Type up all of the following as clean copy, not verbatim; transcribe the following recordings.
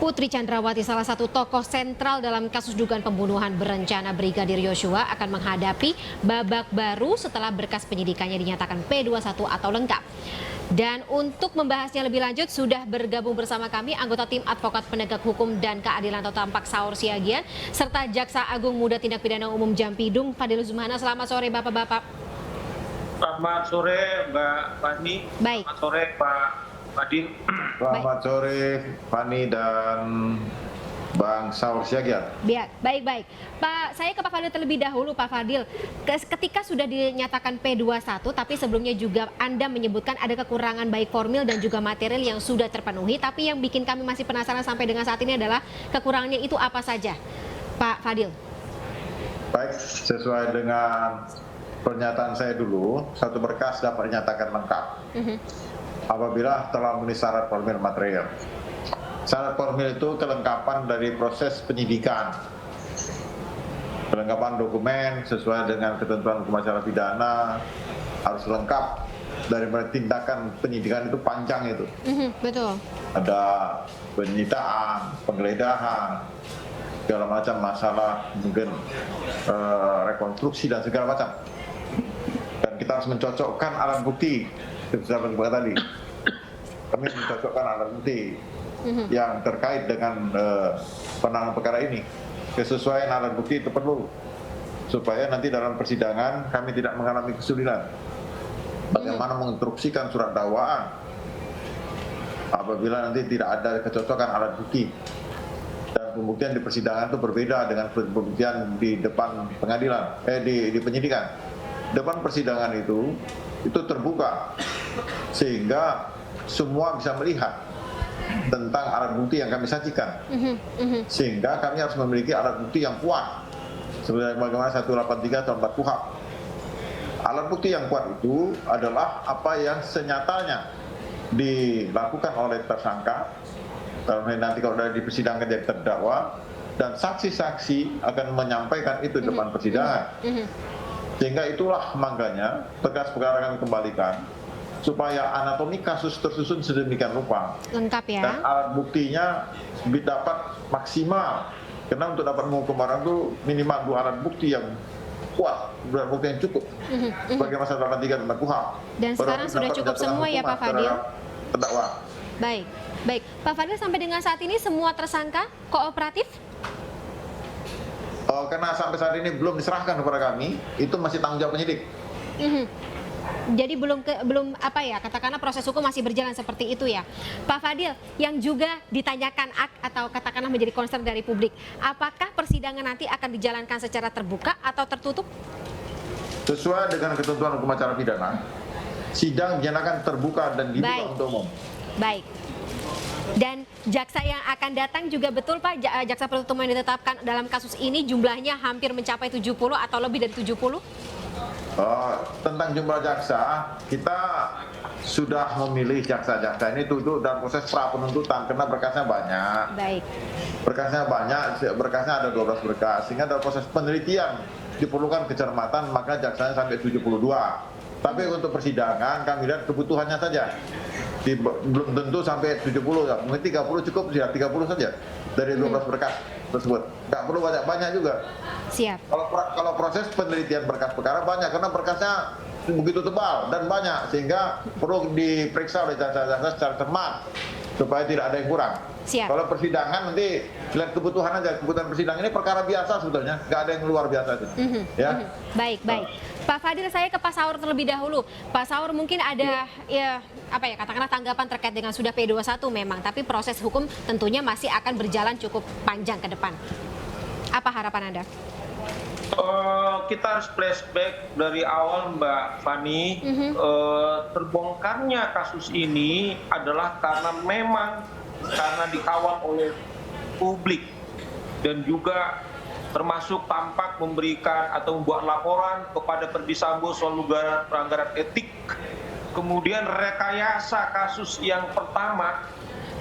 Putri Chandrawati, salah satu tokoh sentral dalam kasus dugaan pembunuhan berencana Brigadir Yosua, akan menghadapi babak baru setelah berkas penyidikannya dinyatakan P21 atau lengkap. Dan untuk membahasnya lebih lanjut, sudah bergabung bersama kami anggota tim advokat penegak hukum dan keadilan atau Tampak Saur Siagian, serta Jaksa Agung Muda Tindak Pidana Umum Jampidum, Fadil Zumhana. Selamat sore Bapak-Bapak. Selamat sore Mbak Fani. Baik. Selamat sore Pak Fadil. Selamat sore Fani dan Bang Saur Siagian. Baik. Pak, saya ke Pak Fadil terlebih dahulu, Pak Fadil. Ketika sudah dinyatakan P21, tapi sebelumnya juga Anda menyebutkan ada kekurangan baik formil dan juga material yang sudah terpenuhi, tapi yang bikin kami masih penasaran sampai dengan saat ini adalah kekurangannya itu apa saja, Pak Fadil? Baik, sesuai dengan pernyataan saya dulu, satu berkas dapat dinyatakan lengkap apabila telah memenuhi syarat formil material. Syarat formil itu kelengkapan dari proses penyidikan, kelengkapan dokumen sesuai dengan ketentuan hukum acara pidana, harus lengkap. Dari tindakan penyidikan itu panjang itu. Betul. Ada penyitaan, penggeledahan, segala macam masalah, mungkin rekonstruksi dan segala macam. Dan kita harus mencocokkan alat bukti. Seperti tadi, kami mencocokkan alat bukti yang terkait dengan penanganan perkara ini. Kesesuaian alat bukti itu perlu supaya nanti dalam persidangan kami tidak mengalami kesulitan. Bagaimana menginstruksikan surat dakwaan apabila nanti tidak ada kecocokan alat bukti. Dan pembuktian di persidangan itu berbeda dengan pembuktian di depan pengadilan, di penyidikan. Depan persidangan itu terbuka sehingga semua bisa melihat tentang alat bukti yang kami sajikan, sehingga kami harus memiliki alat bukti yang kuat sebenarnya bagaimana 183 tahun 4 KUHP. Alat bukti yang kuat itu adalah apa yang senyatanya dilakukan oleh tersangka, dalam hal nanti kalau sudah dipersidangkan jadi terdakwa, dan saksi-saksi akan menyampaikan itu di depan persidangan. Sehingga itulah makanya berkas perkara kami kembalikan supaya anatomi kasus tersusun sedemikian rupa, Lengkap ya. dan alat buktinya dapat maksimal. Karena untuk dapat menghukum orang itu minimal 2 alat bukti yang kuat, 2 alat bukti yang cukup. Sebagai pasal 83 tentang KUHP. Dan sekarang sudah cukup semua ya Pak Fadil? Terdakwa. Baik. Pak Fadil, sampai dengan saat ini semua tersangka kooperatif? Karena sampai saat ini belum diserahkan kepada kami, itu masih tanggung jawab penyidik. Jadi belum apa ya, katakanlah proses hukum masih berjalan seperti itu ya. Pak Fadil, yang juga ditanyakan atau katakanlah menjadi concern dari publik, apakah persidangan nanti akan dijalankan secara terbuka atau tertutup? Sesuai dengan ketentuan hukum acara pidana, sidang dinyatakan terbuka dan dibuka untuk umum. Baik. Dan jaksa yang akan datang juga betul Pak, jaksa penuntut umum yang ditetapkan dalam kasus ini jumlahnya hampir mencapai 70 atau lebih dari 70? Tentang jumlah jaksa, kita sudah memilih jaksa-jaksa ini duduk dalam proses pra penuntutan karena berkasnya banyak. Baik. Berkasnya ada 12 berkas, sehingga dalam proses penelitian diperlukan kecermatan, maka jaksanya sampai 72. Tapi untuk persidangan kami lihat kebutuhannya saja. Belum tentu sampai 70, ya. Mungkin 30 cukup ya, 30 saja dari 12 berkas tersebut. Nggak perlu banyak-banyak juga. Siap. Kalau proses penelitian berkas perkara banyak, karena berkasnya begitu tebal dan banyak, sehingga perlu diperiksa oleh jaksa-jaksa secara cermat supaya tidak ada yang kurang. Siap. Kalau persidangan nanti lihat kebutuhan aja, kebutuhan persidangan ini perkara biasa sebetulnya, nggak ada yang luar biasa itu. Ya. Baik. Pak Fadil, saya ke Pak Saur terlebih dahulu. Pak Saur, mungkin ada katakanlah tanggapan terkait dengan sudah P21 memang, tapi proses hukum tentunya masih akan berjalan cukup panjang ke depan. Apa harapan Anda? Kita harus flashback dari awal Mbak Fani. Terbongkarnya kasus ini adalah karena dikawal oleh publik dan juga termasuk Tampak memberikan atau membuat laporan kepada Ferdy Sambo soal dugaan pelanggaran etik. Kemudian rekayasa kasus yang pertama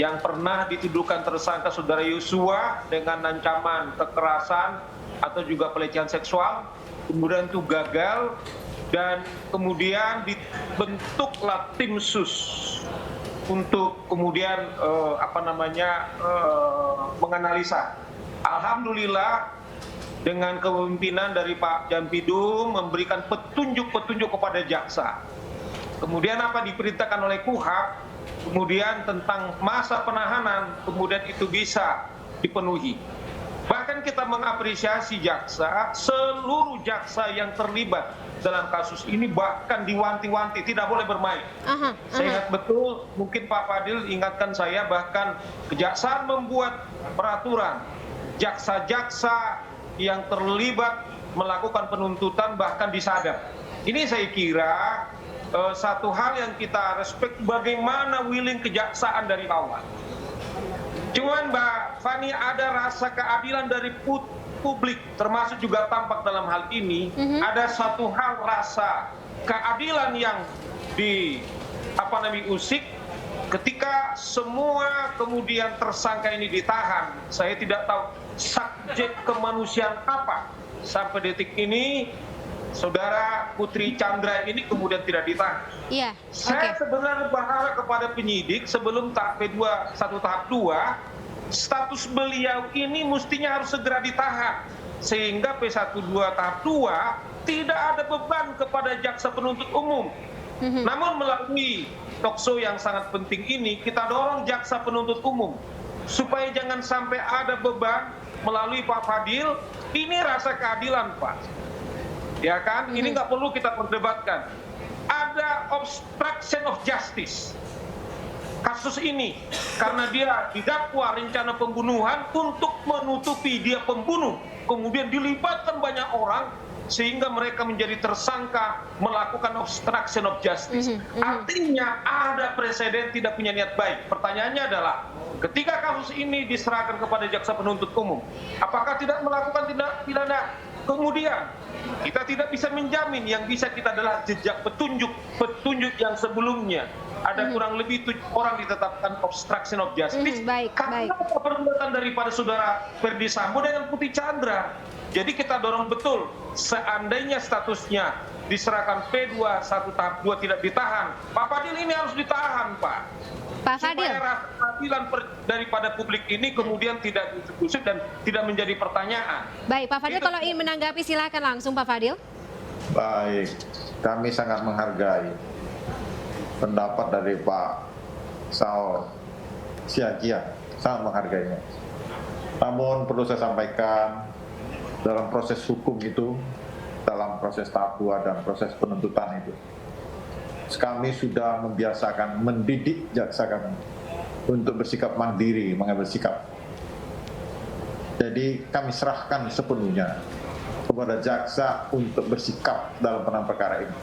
yang pernah dituduhkan tersangka saudara Yosua dengan ancaman kekerasan atau juga pelecehan seksual, kemudian itu gagal, dan kemudian dibentuklah tim sus untuk kemudian menganalisa. Alhamdulillah dengan kepemimpinan dari Pak Jampidum memberikan petunjuk-petunjuk kepada jaksa. Kemudian apa diperintahkan oleh KUHAP, kemudian tentang masa penahanan, kemudian itu bisa dipenuhi. Bahkan kita mengapresiasi jaksa, seluruh jaksa yang terlibat dalam kasus ini bahkan diwanti-wanti tidak boleh bermain. Saya ingat betul, mungkin Pak Fadil ingatkan saya, bahkan kejaksaan membuat peraturan jaksa-jaksa yang terlibat melakukan penuntutan bahkan disadap. Ini saya kira satu hal yang kita respect, bagaimana willing kejaksaan dari awal. Cuman Mbak Fani, ada rasa keadilan dari publik, termasuk juga tampak dalam hal ini, ada satu hal rasa keadilan yang diusik ketika semua kemudian tersangka ini ditahan. Saya tidak tahu subjek kemanusiaan apa sampai detik ini Saudara Putri Chandra ini kemudian tidak ditahan. Iya. Saya sebenarnya berharap kepada penyidik sebelum tahap P21 tahap 2, status beliau ini mestinya harus segera ditahan sehingga P12 tahap 2 tidak ada beban kepada jaksa penuntut umum. Namun melalui talkshow yang sangat penting ini kita dorong jaksa penuntut umum supaya jangan sampai ada beban melalui Pak Fadil. Ini rasa keadilan, Pak. Ya kan? Ini nggak perlu kita perdebatkan. Ada obstruction of justice. Kasus ini karena dia didakwa rencana pembunuhan untuk menutupi dia pembunuh, kemudian dilibatkan banyak orang sehingga mereka menjadi tersangka melakukan obstruction of justice. Artinya ada presiden tidak punya niat baik. Pertanyaannya adalah ketika kasus ini diserahkan kepada jaksa penuntut umum, apakah tidak melakukan tindak pidana? Kemudian kita tidak bisa menjamin, yang bisa kita adalah jejak petunjuk yang sebelumnya. Ada kurang lebih 7 orang ditetapkan obstruction of justice karena perbuatan daripada saudara Ferdi Sambo dengan Putri Chandra. Jadi kita dorong betul, seandainya statusnya diserahkan P21 tahap 2 tidak ditahan, Pak Fadil ini harus ditahan, Pak. Pak Fadil. Supaya rasa keadilan daripada publik ini kemudian tidak disebut dan tidak menjadi pertanyaan. Baik, Pak Fadil, kalau ingin menanggapi silakan langsung Pak Fadil. Baik, kami sangat menghargai pendapat dari Pak Saur Siagian, sangat menghargainya. Namun perlu saya sampaikan, dalam proses hukum itu, dalam proses tahap 2 dan proses penuntutan itu, kami sudah membiasakan mendidik jaksa kami untuk bersikap mandiri, mengambil sikap. Jadi kami serahkan sepenuhnya kepada jaksa untuk bersikap dalam penanganan perkara ini.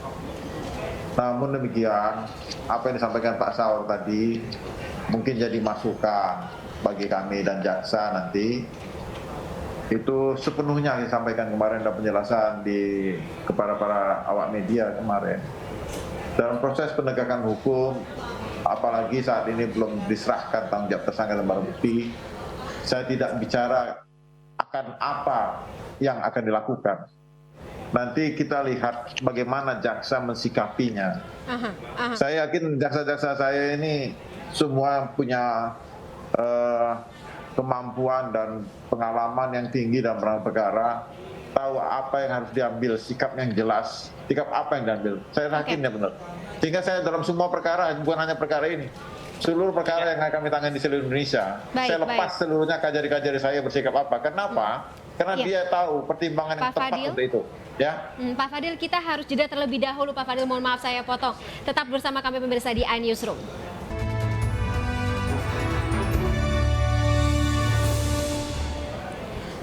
Namun demikian, apa yang disampaikan Pak Saur tadi mungkin jadi masukan bagi kami dan jaksa nanti. Itu sepenuhnya disampaikan kemarin dalam penjelasan kepada para awak media kemarin. Dalam proses penegakan hukum, apalagi saat ini belum diserahkan tanggung jawab tersangka dan barang bukti, saya tidak bicara akan apa yang akan dilakukan. Nanti kita lihat bagaimana jaksa mensikapinya. Saya yakin jaksa-jaksa saya ini semua punya kemampuan dan pengalaman yang tinggi dalam penanganan perkara, tahu apa yang harus diambil, sikap yang jelas, sikap apa yang diambil. Saya yakinnya benar. Sehingga saya dalam semua perkara, bukan hanya perkara ini, seluruh perkara yang kami tangani di seluruh Indonesia, saya lepas seluruhnya kajari-kajari saya bersikap apa. Kenapa? Karena dia tahu pertimbangan yang tepat untuk itu. Ya. Pak Fadil, kita harus jeda terlebih dahulu. Pak Fadil, mohon maaf saya potong. Tetap bersama kami pemirsa di iNewsroom.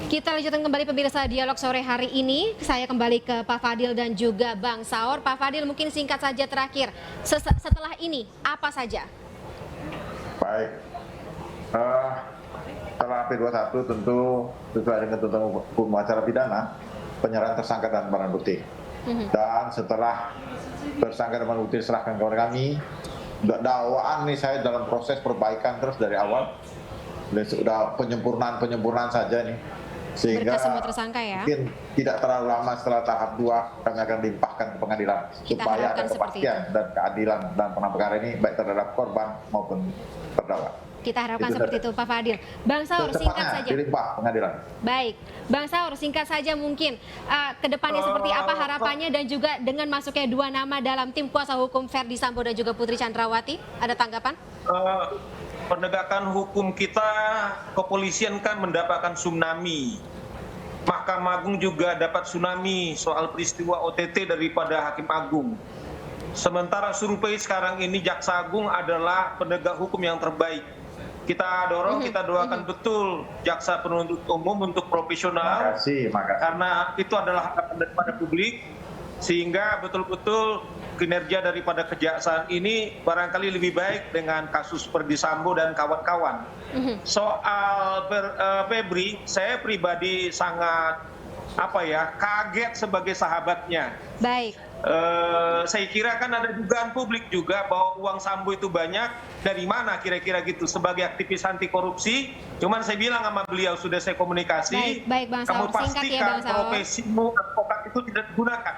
Kita lanjutkan kembali pemirsa dialog sore hari ini. Saya kembali ke Pak Fadil dan juga Bang Saur. Pak Fadil, mungkin singkat saja terakhir. Setelah ini, apa saja? Baik. Setelah P21 tentu sesuai dengan tuntutan hukum acara pidana, penyerahan tersangka dan barang bukti. Dan setelah tersangka dan barang bukti diserahkan kepada kami, dakwaan nih saya dalam proses perbaikan terus dari awal. Dan sudah penyempurnaan saja nih. Sehingga semua tersangka ya. Mungkin tidak terlalu lama setelah tahap 2 kami akan limpah limpahkan ke pengadilan Kita supaya ada harapkan seperti kepastian itu. dan keadilan dalam penanganan perkara ini baik terhadap korban maupun terdakwa. Kita harapkan Itu seperti itu, Pak Fadil. Bang Saur, singkat Secepatnya saja. dilimpah pengadilan. Baik, Bang Saur, singkat saja mungkin ke depannya seperti apa harapannya dan juga dengan masuknya 2 nama dalam tim kuasa hukum Verdi Sambo dan juga Putri Chandrawati, ada tanggapan? Penegakan hukum kita, kepolisian kan mendapatkan tsunami. Mahkamah Agung juga dapat tsunami soal peristiwa OTT daripada Hakim Agung. Sementara survei sekarang ini Jaksa Agung adalah penegak hukum yang terbaik. Kita dorong, kita doakan betul Jaksa Penuntut Umum untuk profesional. Makasih. Karena itu adalah harapan daripada publik, sehingga betul-betul kinerja daripada kejaksaan ini barangkali lebih baik dengan kasus Verdi Sambo dan kawan-kawan. Soal Febri, saya pribadi sangat kaget sebagai sahabatnya. Baik. Saya kira kan ada dugaan publik juga bahwa uang Sambo itu banyak, dari mana kira-kira gitu, sebagai aktivis anti korupsi. Cuman saya bilang sama beliau, sudah saya komunikasi, Baik, Bang kamu Saur. Singkat ya, pastikan Bang Saur. profesimu advokat itu tidak digunakan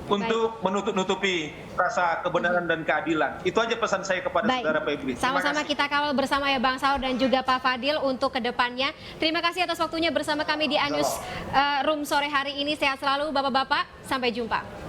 untuk menutup-nutupi rasa kebenaran dan keadilan. Itu aja pesan saya kepada saudara Febri. Sama-sama kita kawal bersama ya Bang Saur dan juga Pak Fadil untuk kedepannya. Terima kasih atas waktunya bersama kami di Anus Room sore hari ini. Sehat selalu Bapak-Bapak. Sampai jumpa.